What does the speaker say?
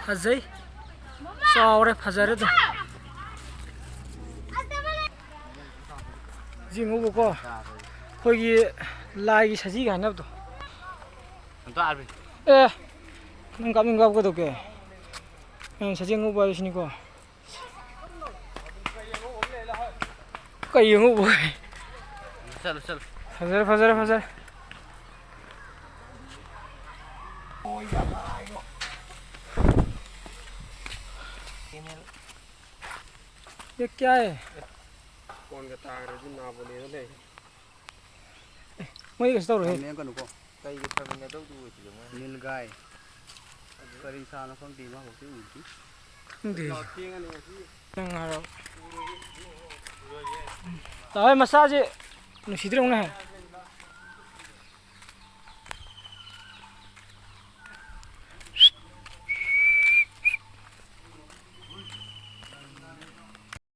फजै चावरे फजरे दो जिंगो को खोगी लागी सजी गाना तो ए नंग कामिंग गाव को तो के सजिंगो बायसिनी को कईंगो बोय चल चल फजर फजर फजर ये क्या है कौन का तार है ना बोले तो ले मैं कैसे तौर है मैं कनु को कई के फरने तो तू नील गाय करी सानो कम टीमा होती उनकी दे ठीक है नहीं नंग हारो तावे मसाज नुसिद्रे होना है